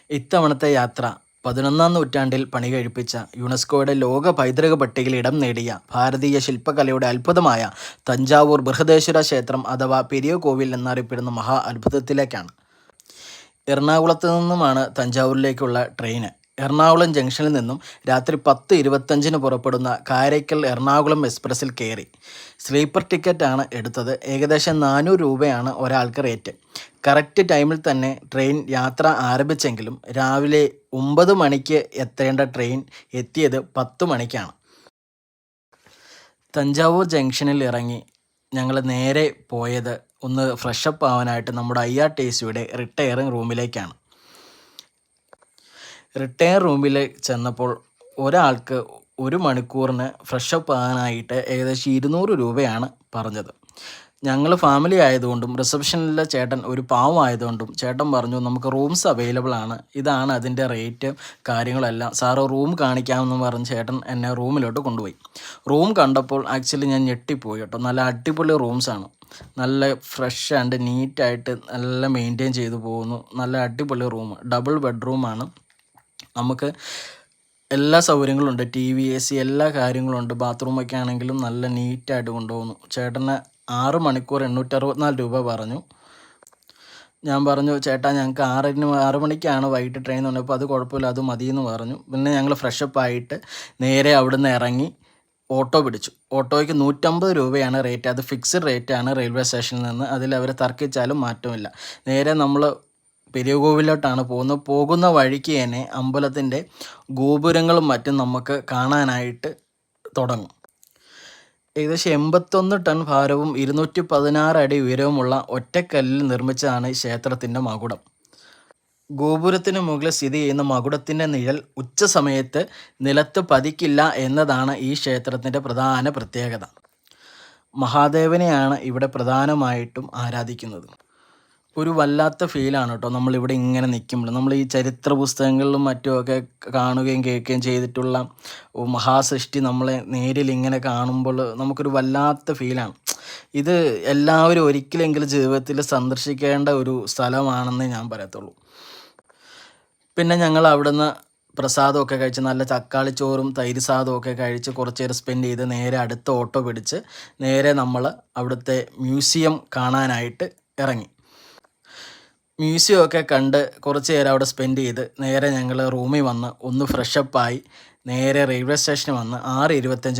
ഇത്തവണത്തെ യാത്ര 11-ാം നൂറ്റാണ്ടിൽ പണികഴിപ്പിച്ച യുനെസ്കോയുടെ ലോക പൈതൃക പട്ടികയിൽ ഇടം നേടിയ ഭാരതീയ ശില്പകലയുടെ അത്ഭുതമായ തഞ്ചാവൂർ ബൃഹദേശ്വര ക്ഷേത്രം അഥവാ പെരിയ കോവിൽ എന്നറിയപ്പെടുന്ന മഹാ അത്ഭുതത്തിലേക്കാണ്. എറണാകുളത്ത് നിന്നുമാണ് തഞ്ചാവൂരിലേക്കുള്ള ട്രെയിന്. എറണാകുളം ജംഗ്ഷനിൽ നിന്നും രാത്രി 10:25 പുറപ്പെടുന്ന കാരയ്ക്കൽ എറണാകുളം എക്സ്പ്രസ്സിൽ കയറി. സ്ലീപ്പർ ടിക്കറ്റാണ് എടുത്തത്. ഏകദേശം 400 രൂപയാണ് ഒരാൾക്ക് റേറ്റ്. കറക്റ്റ് ടൈമിൽ തന്നെ ട്രെയിൻ യാത്ര ആരംഭിച്ചെങ്കിലും രാവിലെ 9 മണിക്ക് എത്തേണ്ട ട്രെയിൻ എത്തിയത് 10 മണിക്കാണ്. തഞ്ചാവൂർ ജംഗ്ഷനിൽ ഇറങ്ങി ഞങ്ങൾ നേരെ പോയത് ഒന്ന് ഫ്രഷപ്പ് ആവാനായിട്ട് നമ്മുടെ IRTCയുടെ റിട്ടയറിംഗ് റൂമിലേക്കാണ്. റിട്ടയർ റൂമിൽ ചെന്നപ്പോൾ ഒരാൾക്ക് 1 മണിക്കൂറിന് ഫ്രഷപ്പ് ആകാനായിട്ട് ഏകദേശം 200 രൂപയാണ് പറഞ്ഞത്. ഞങ്ങൾ ഫാമിലി ആയതുകൊണ്ടും റിസപ്ഷനിലെ ചേട്ടൻ ഒരു പാവമായതുകൊണ്ടും ചേട്ടൻ പറഞ്ഞു നമുക്ക് റൂംസ് അവൈലബിൾ ആണ്, ഇതാണ് അതിൻ്റെ റേറ്റ് കാര്യങ്ങളെല്ലാം, സാറ് റൂം കാണിക്കാമെന്ന് പറഞ്ഞ് ചേട്ടൻ എന്നെ റൂമിലോട്ട് കൊണ്ടുപോയി. റൂം കണ്ടപ്പോൾ ആക്ച്വലി ഞാൻ ഞെട്ടിപ്പോയി കേട്ടോ. നല്ല അടിപൊളി റൂംസാണ്. നല്ല ഫ്രഷ് ആൻഡ് നീറ്റായിട്ട് നല്ല മെയിൻറ്റെയിൻ ചെയ്തു പോകുന്നു. നല്ല അടിപൊളി റൂം, ഡബിൾ ബെഡ്റൂമാണ്. നമുക്ക് എല്ലാ സൗകര്യങ്ങളും ഉണ്ട്. TV, AC എല്ലാ കാര്യങ്ങളും ഉണ്ട്. ബാത്റൂമൊക്കെ ആണെങ്കിലും നല്ല നീറ്റായിട്ട് കൊണ്ടുപോകുന്നു. ചേട്ടന് 6 മണിക്കൂർ 864 രൂപ പറഞ്ഞു. ഞാൻ പറഞ്ഞു ചേട്ടാ ഞങ്ങൾക്ക് 6 മണിക്കാണ് വൈകിട്ട് ട്രെയിൻ എന്ന് പറഞ്ഞപ്പോൾ അത് കുഴപ്പമില്ല, അത് മതിയെന്ന് പറഞ്ഞു. പിന്നെ ഞങ്ങൾ ഫ്രഷപ്പ് ആയിട്ട് നേരെ അവിടുന്ന് ഇറങ്ങി ഓട്ടോ പിടിച്ചു. ഓട്ടോയ്ക്ക് 150 രൂപയാണ് റേറ്റ്. അത് ഫിക്സ്ഡ് റേറ്റാണ് റെയിൽവേ സ്റ്റേഷനിൽ നിന്ന്. അതിൽ അവർ തർക്കിച്ചാലും മാറ്റമില്ല. നേരെ നമ്മൾ പെരിയ കോവിലോട്ടാണ് പോകുന്നത്. പോകുന്ന വഴിക്ക് തന്നെ അമ്പലത്തിൻ്റെ ഗോപുരങ്ങളും മറ്റും നമുക്ക് കാണാനായിട്ട് തുടങ്ങും. ഏകദേശം 81 ടൺ ഭാരവും 216 അടി ഉയരവുമുള്ള ഒറ്റക്കല്ലിൽ നിർമ്മിച്ചതാണ് ഈ ക്ഷേത്രത്തിൻ്റെ മകുടം. ഗോപുരത്തിന് മുകളിൽ സ്ഥിതി ചെയ്യുന്ന മകുടത്തിൻ്റെ നിഴൽ ഉച്ച സമയത്ത് നിലത്ത് പതിക്കില്ല എന്നതാണ് ഈ ക്ഷേത്രത്തിൻ്റെ പ്രധാന പ്രത്യേകത. മഹാദേവനെയാണ് ഇവിടെ പ്രധാനമായിട്ടും ആരാധിക്കുന്നത്. ഒരു വല്ലാത്ത ഫീലാണ് കേട്ടോ നമ്മളിവിടെ ഇങ്ങനെ നിൽക്കുമ്പോൾ. നമ്മൾ ഈ ചരിത്ര പുസ്തകങ്ങളിലും മറ്റുമൊക്കെ കാണുകയും കേൾക്കുകയും ചെയ്തിട്ടുള്ള മഹാസൃഷ്ടി നമ്മളെ നേരിൽ ഇങ്ങനെ കാണുമ്പോൾ നമുക്കൊരു വല്ലാത്ത ഫീലാണ്. ഇത് എല്ലാവരും ഒരിക്കലെങ്കിലും ജീവിതത്തിൽ സന്ദർശിക്കേണ്ട ഒരു സ്ഥലമാണെന്ന് ഞാൻ പറയത്തുള്ളൂ. പിന്നെ ഞങ്ങൾ അവിടുന്ന് പ്രസാദമൊക്കെ കഴിച്ച് നല്ല തക്കാളിച്ചോറും തൈര് സാദമൊക്കെ കഴിച്ച് കുറച്ച് നേരം സ്പെൻഡ് ചെയ്ത് നേരെ അടുത്ത ഓട്ടോ പിടിച്ച് നേരെ നമ്മൾ അവിടുത്തെ മ്യൂസിയം കാണാനായിട്ട് ഇറങ്ങി. മ്യൂസിയമൊക്കെ കണ്ട് കുറച്ച് നേരം അവിടെ സ്പെൻഡ് ചെയ്ത് നേരെ ഞങ്ങൾ റൂമിൽ വന്ന് ഒന്ന് ഫ്രഷപ്പായി നേരെ റെയിൽവേ സ്റ്റേഷനിൽ വന്ന് 6:25 ട്രെയിൻ